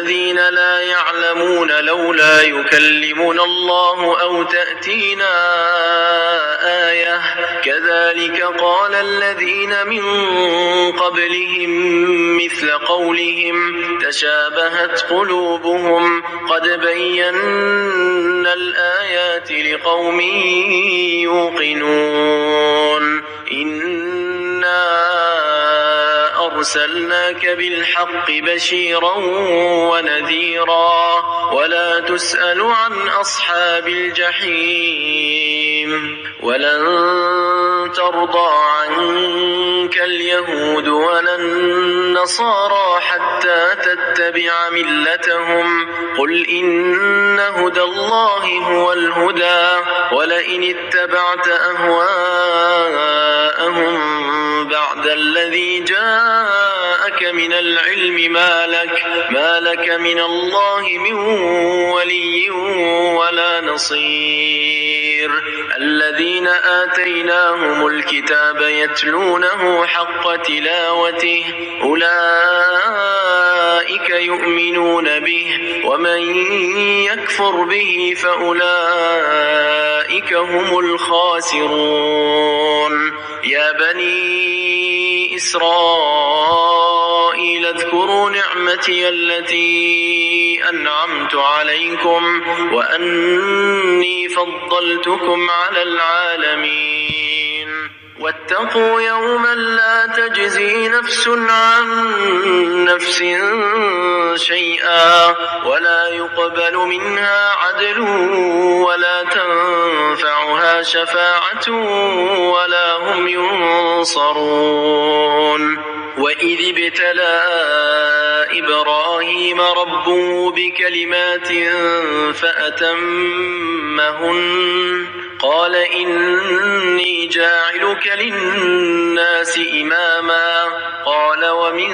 الذين لا يعلمون لولا يكلمنا الله أو تأتينا آية كذلك قال الذين من قبلهم مثل قولهم تشابهت قلوبهم قد بينا الآيات لقوم يوقنون إنا أرسلناك بالحق بشيرا ونذيرا ولا تسأل عن أصحاب الجحيم ولن ترضى عنك اليهود ولا النصارى حتى تتبع ملتهم قل إن هدى الله هو الهدى ولئن اتبعت أهواءهم بعد الذي جاءك من العلم ما لك من الله من ولي ولا نصير الذين آتيناهم الكتاب يتلونه حق تلاوته أولئك يؤمنون به ومن يكفر به فأولئك هم الخاسرون يا بني إسرائيل اذكروا نعمتي التي أنعمت عليكم وأني فضلتكم على العالمين واتقوا يوما لا تجزي نفس عن نفس شيئا ولا يقبل منها عدل ولا تنفعها شفاعة ولا هم ينصرون وإذ ابتلى إبراهيم ربه بكلمات فأتمهن قال إني جاعلك للناس إماما قال ومن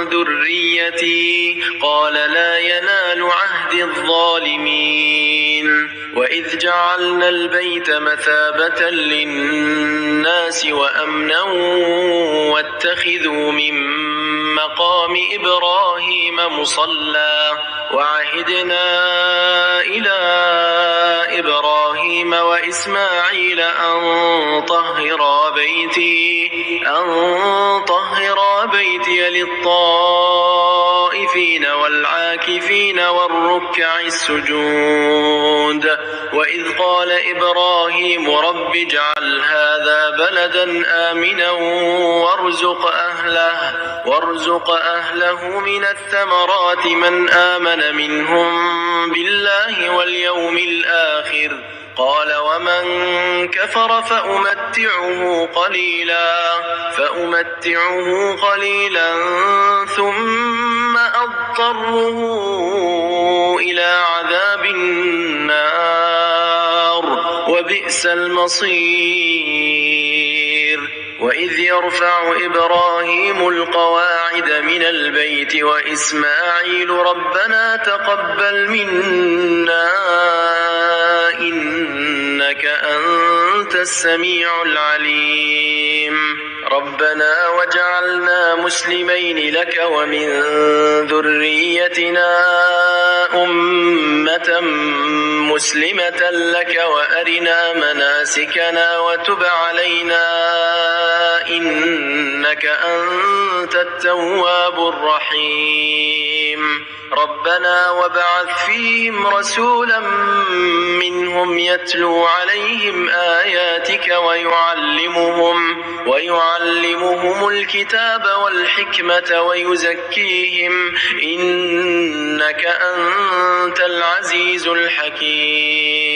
ذريتي قال لا ينال عهد الظالمين وإذ جعلنا البيت مثابة للناس وأمنا واتخذوا من مقام إبراهيم مصلى وعهدنا إلى إبراهيم وإسماعيل أن طهرا بيتي للطائفين والعاكفين والركع السجود وإذ قال إبراهيم رب اجعل هذا بلدا آمنا وارزق أهله من الثمرات من آمن منهم بالله واليوم الآخر قال ومن كفر فأمتعه قليلا ثم أضطره إلى عذاب النار وبئس المصير وإذ يرفع إبراهيم القواعد من البيت وإسماعيل ربنا تقبل منا إنك أنت السميع العليم ربنا وجعلنا مسلمين لك ومن ذريتنا أمة مسلمة لك وأرنا مناسكنا وتب علينا إنك أنت التواب الرحيم ربنا وابعث فيهم رسولا منهم يتلو عليهم آياتك ويعلمهم الكتاب والحكمة ويزكيهم إنك أنت العزيز الحكيم